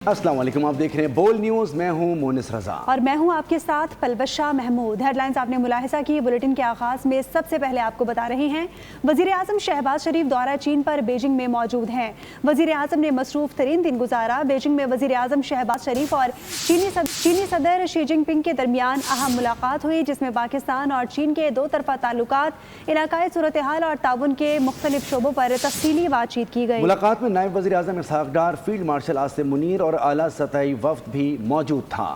अस्सलाम वालेकुम, आप देख रहे हैं बोल न्यूज़। मैं हूं मोनिस रजा और मैं हूं आपके साथ पलबशा महमूद। हेडलाइंस आपने मुलाहिजा की। बुलेटिन के आगाज में सबसे पहले आपको बता रहे हैं, वजीर आजम शहबाज शरीफ दौरा चीन पर बीजिंग में मौजूद हैं। वजीर आजम ने मसरूफ तरीन दिन गुजारा। बीजिंग में वजीर आजम शहबाज शरीफ और चीनी सदर शी जिनपिंग के दरमियान अहम मुलाकात हुई, जिसमें पाकिस्तान और चीन के दो तरफा ताल्लुकात, इलाकाई सूरत हाल और ताउन के मुख्तलिफ शोबों पर तफसीली बातचीत की गई। मुलाकात में नायब वजीर आजम इसहाक डार, फील्ड मार्शल आसिम मुनीर और आला सतही वफ्द भी मौजूद था।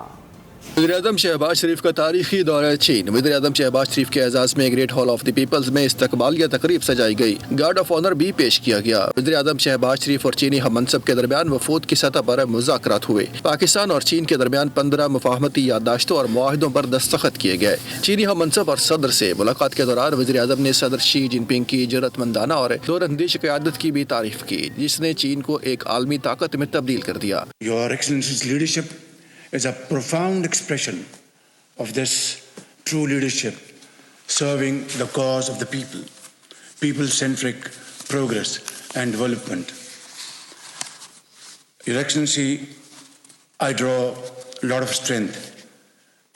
वज़ीर-ए-आज़म शहबाज शरीफ का तारीखी दौरा चीन। वज़ीर-ए-आज़म शहबाज शरीफ के एजाज़ में great hall of the peoples में इस्तकबालिया तकरीब सजाई गई। गार्ड ऑफ ऑनर भी पेश किया गया। वज़ीर-ए-आज़म शहबाज शरीफ और चीनी हम मनसब के दरमियान वफूद की सतह पर मुज़ाकरात हुए। पाकिस्तान और चीन के दरमियान 15 मुफाहमती याददाश्तों और मुआहिदों पर दस्तखत किए गए। चीनी हम मनसब और सदर से मुलाकात के दौरान वज़ीर-ए-आज़म ने सदर शी जिनपिंग की जरूरतमंदाना और दूरअंदेश क़यादत की भी तारीफ की, जिसने चीन को एक आलमी ताकत में तब्दील कर दिया। Your Excellency's leadership is a profound expression of this true leadership, serving the cause of the people, people-centric progress and development. Your Excellency, I draw a lot of strength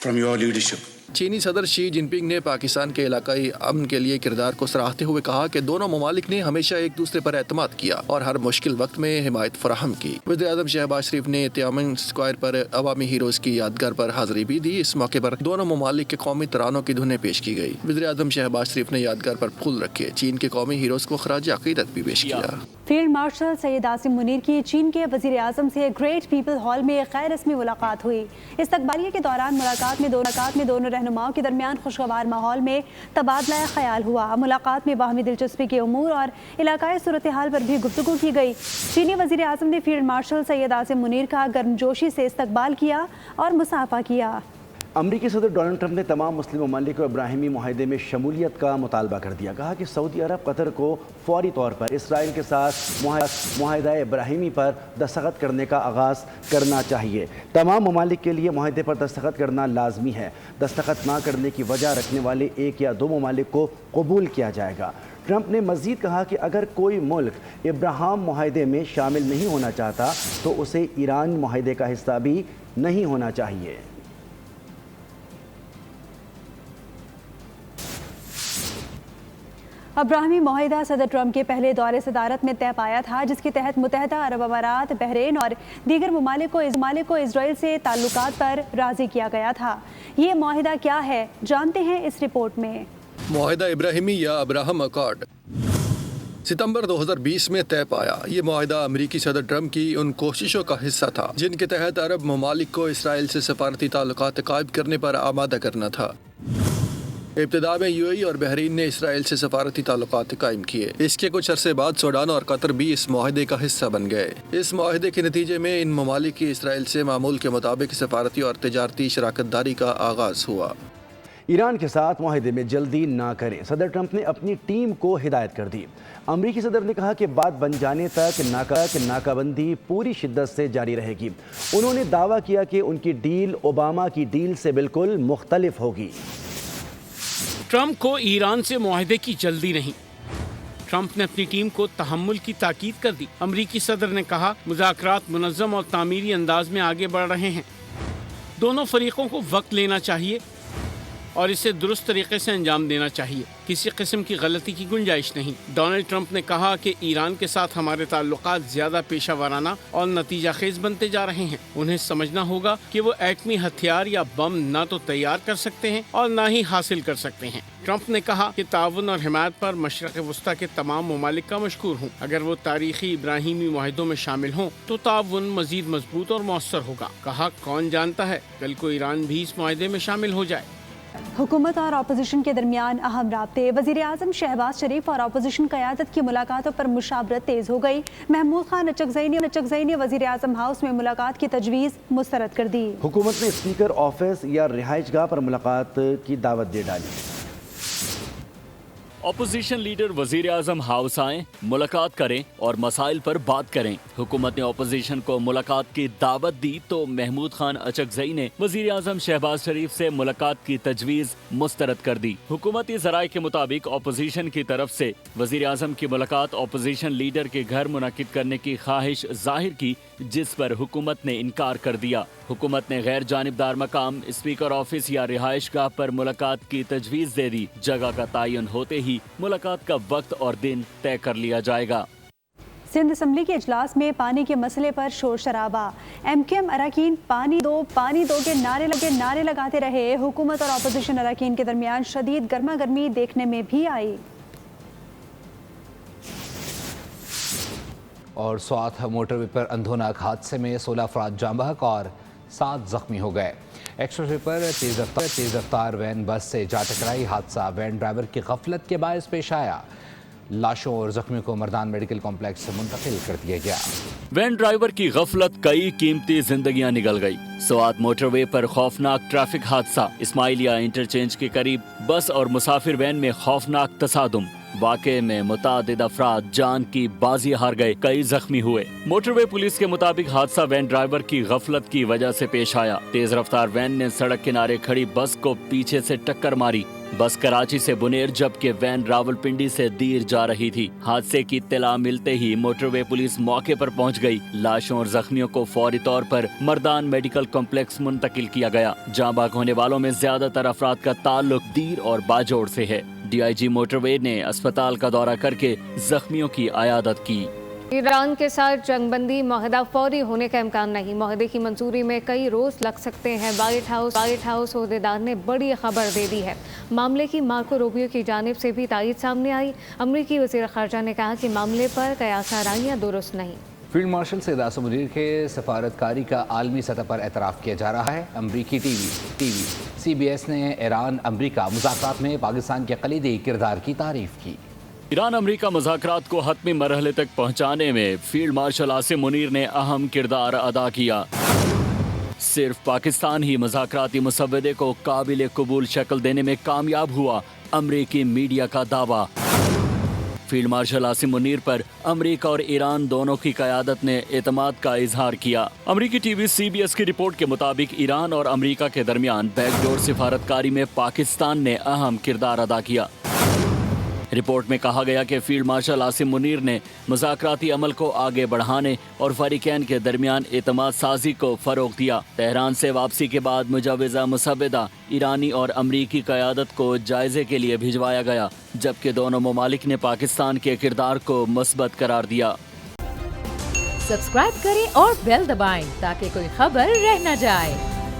from your leadership. चीनी सदर Xi Jinping ने पाकिस्तान के इलाकाई अमन के लिए किरदार को सराहते हुए कहा कि दोनों ममालिक ने हमेशा एक दूसरे पर एतमाद किया और हर मुश्किल वक्त में हिमायत फराहम की। वज़ीर-ए-आज़म शहबाज शरीफ ने तियानमेन स्क्वायर पर अवामी हीरोज की यादगार पर हाजिरी भी दी। इस मौके पर दोनों ममालिक के कौमी तरानों की धुनें पेश की गई। वज़ीर-ए-आज़म शहबाज शरीफ ने यादगार पर फूल रखे, चीन के कौमी हीरोज को खराज अकीदत भी पेश किया। फील्ड मार्शल सैयद आसिम मुनीर की चीन के वजीर आजम से ग्रेट पीपल हॉल में गैर रस्मी मुलाकात हुई। इस्तकबालिया के दौरान मुलाकात में दोनों रहनुमाओं के दरमियान खुशगवार माहौल में तबादला ख्याल हुआ। मुलाकात में बाहमी दिलचस्पी के उमूर और इलाकाई सूरत हाल पर भी गुफ्तगू की गई। चीनी वजीर आजम ने फील्ड मार्शल सैयद आसिम मुनीर का गर्मजोशी से इस्तकबाल किया और मुसाफा किया। अमरीकी सदर डोनाल्ड ट्रंप ने तमाम मुस्लिम ममालिक को इब्राहिमी मुआहदे में शमूलियत का मुतालबा कर दिया। कहा कि सऊदी अरब कतर को फौरी तौर पर इसराइल के साथ मुआहदा इब्राहिमी पर दस्तखत करने का आगाज़ करना चाहिए। तमाम ममालिक के लिए मुआहदे पर दस्तखत करना लाजमी है। दस्तखत ना करने की वजह रखने वाले एक या दो ममालिक को कबूल किया जाएगा। ट्रंप ने मज़ीद कहा कि अगर कोई मुल्क इब्राहिम मुआहदे में शामिल नहीं होना चाहता तो उसे ईरान मुआहदे का हिस्सा भी नहीं होना चाहिए। अब्राहमी मुआहिदा सदर ट्रंप के पहले दौरे सदारत में तय पाया था, जिसके तहत मुत्तहिदा अरब अमारात, बहरीन और दीगर ममालिक को इसराइल से ताल्लुकात पर राज़ी किया गया था। ये मुआहिदा क्या है, जानते हैं इस रिपोर्ट में। मुआहिदा इब्राहिमी या अब्राहम अकॉर्ड सितंबर 2020 में तय पाया। ये मुआहिदा अमरीकी सदर ट्रंप की उन कोशिशों का हिस्सा था जिनके तहत अरब ममालिक को इसराइल से सफारती ताल्लुकात कायम करने पर आमादा करना था। इब्तिदा में यूएई और बहरीन ने इसराइल से सफारती ताल्लुकात कायम किए। इसके कुछ अरसे बाद सूडान और कतर भी इस मुआहदे का हिस्सा बन गए। इस मुआहदे के नतीजे में इन ममालिक की इसराइल से मामूल के मुताबिक सफारती और तिजारती शराकतदारी का आगाज हुआ। ईरान के साथ मुआहदे में जल्दी ना करें, सदर ट्रंप ने अपनी टीम को हिदायत कर दी। अमरीकी सदर ने कहा कि बात बन जाने तक नाकाबंदी पूरी शिद्दत से जारी रहेगी। उन्होंने दावा किया कि उनकी डील ओबामा की डील से बिल्कुल मुख्तलिफ होगी। ट्रंप को ईरान से मुआहदे की जल्दी नहीं। ट्रंप ने अपनी टीम को तहम्मुल की ताकीद कर दी। अमरीकी सदर ने कहा, मुज़ाकरात मुनज़्ज़म और तामीरी अंदाज में आगे बढ़ रहे हैं। दोनों फरीकों को वक्त लेना चाहिए और इसे दुरुस्त तरीके से अंजाम देना चाहिए। किसी किस्म की गलती की गुंजाइश नहीं। डोनाल्ड ट्रंप ने कहा कि ईरान के साथ हमारे ताल्लुकात ज्यादा पेशा वाराना और नतीजा खेज बनते जा रहे हैं। उन्हें समझना होगा कि वो एटमी हथियार या बम ना तो तैयार कर सकते हैं और ना ही हासिल कर सकते हैं। ट्रंप ने कहा कि ताउन और हिमायत पर मशरक़ वस्ता के तमाम ममालिक का मशकूर हूँ। अगर वो तारीखी इब्राहिमी मुआहिदों में शामिल हों तो ताउन मजीद मजबूत और मौसर होगा। कहा, कौन जानता है कल को ईरान भी इस मुआहिदे में शामिल हो जाए। हुकूमत और अपोजिशन के दरमियान अहम राब्ते। वजीर आजम शहबाज शरीफ और अपोजिशन क़यादत की मुलाकातों पर मुशावरत तेज़ हो गई। महमूद खान नचकज़ई ने वजीर आजम हाउस में मुलाकात की तजवीज़ मुस्तरद कर दी। हुकूमत ने स्पीकर ऑफिस या रिहाइश गाह पर मुलाकात की दावत दे डाली। अपोजिशन लीडर वजीर आजम हाउस आएं, मुलाकात करें और मसाइल पर बात करें। हुकूमत ने अपोजिशन को मुलाकात की दावत दी तो महमूद खान अचकजई ने वजीर आजम शहबाज शरीफ से मुलाकात की तजवीज़ मुस्तरद कर दी। हुकूमती ज़राए के मुताबिक अपोजिशन की तरफ से वजीर आजम की मुलाकात अपोजिशन लीडर के घर मुनक़िद करने की ख्वाहिश जाहिर की, जिस पर हुकूमत ने इनकार कर दिया। हुकूमत ने गैर जानिबदार मकाम, स्पीकर ऑफिस या रिहाइश गाह पर मुलाकात की तजवीज़ दे दी। जगह का तयन होते ही मुलाकात का वक्त और दिन तय कर लिया जाएगा। सिंध असम्बली के इजलास में पानी के मसले पर शोर शराबा। MKM अरकान पानी दो के नारे लगाते रहे। हुकूमत और अपोजिशन अरकान के दरमियान शदीद गर्मा गर्मी देखने में भी आई। और स्वात मोटरवे पर अंधोनाक हादसे में 16 अफराद जाँ बहक और 7 जख्मी हो गए। एक्सप्रेसवे पर तेज रफ्तार वैन बस से जा टकराई। हादसा वैन ड्राइवर की गफलत के बायस पेश आया। लाशों और जख्मियों को मर्दान मेडिकल कॉम्प्लेक्स से मुंतकिल कर दिया गया। वैन ड्राइवर की गफलत, कई कीमती जिंदगियां निकल गई। स्वात मोटरवे पर खौफनाक ट्रैफिक हादसा। इस्माइलिया इंटरचेंज के करीब बस और मुसाफिर वैन में खौफनाक तसादुम। वाक़े में मुतादिद अफराद जान की बाजी हार गए, कई जख्मी हुए। मोटरवे पुलिस के मुताबिक हादसा वैन ड्राइवर की गफलत की वजह से पेश आया। तेज रफ्तार वैन ने सड़क किनारे खड़ी बस को पीछे से टक्कर मारी। बस कराची से बुनेर जबकि वैन रावलपिंडी से दीर जा रही थी। हादसे की इत्तला मिलते ही मोटरवे पुलिस मौके पर पहुंच गई। लाशों और जख्मियों को फौरी तौर पर मर्दान मेडिकल कॉम्प्लेक्स मुंतकिल किया गया। जाँ बहक होने वालों में ज्यादातर अफराद का ताल्लुक दीर और बाजोड़ से है। DIG मोटरवे ने अस्पताल का दौरा करके जख्मियों की अयादत की। ईरान के साथ जंगबंदी माहिदा फौरी होने का इम्कान नहीं। माहिदे की मंजूरी में कई रोज लग सकते हैं। व्हाइट हाउस ओहदेदार ने बड़ी खबर दे दी है। मामले की मार्को रूबियो की जानिब से भी तायीद सामने आई। अमरीकी वज़ीर ख़ारजा ने कहा कि मामले पर कयास आराइयाँ दुरुस्त नहीं। फील्ड मार्शल सैयद आसिम मुनीर के सफारतकारी का आलमी सतह पर एतराफ़ किया जा रहा है। अमरीकी टीवी CBS ने ईरान अमरीका मुज़ाकरात में पाकिस्तान के कलीदी किरदार की तारीफ की। ईरान अमरीका मुज़ाकरात को हतमी मरहले तक पहुँचाने में फील्ड मार्शल आसिम मुनीर ने अहम किरदार अदा किया। सिर्फ पाकिस्तान ही मुज़ाकराती मुसव्वदे को काबिल कबूल शक्ल देने में कामयाब हुआ, अमरीकी मीडिया का दावा। फील्ड मार्शल आसिम मुनीर पर अमरीका और ईरान दोनों की क़यादत ने एतमाद का इजहार किया। अमरीकी टीवी CBS की रिपोर्ट के मुताबिक ईरान और अमरीका के दरमियान बैकडोर सिफारतकारी में पाकिस्तान ने अहम किरदार अदा किया। रिपोर्ट में कहा गया कि फील्ड मार्शल आसिम मुनीर ने मुज़ाकराती अमल को आगे बढ़ाने और फरीकैन के दरमियान एतमाद साजी को फ़रोग़ दिया। तेहरान से वापसी के बाद मुजव्विज़ा मुसव्वदा ईरानी और अमरीकी क़यादत को जायज़े के लिए भिजवाया गया, जबकि दोनों ममालिक ने पाकिस्तान के किरदार को मुस्बत करार दिया। सब्सक्राइब करें और बेल दबाएं ताकि कोई खबर रह न जाए।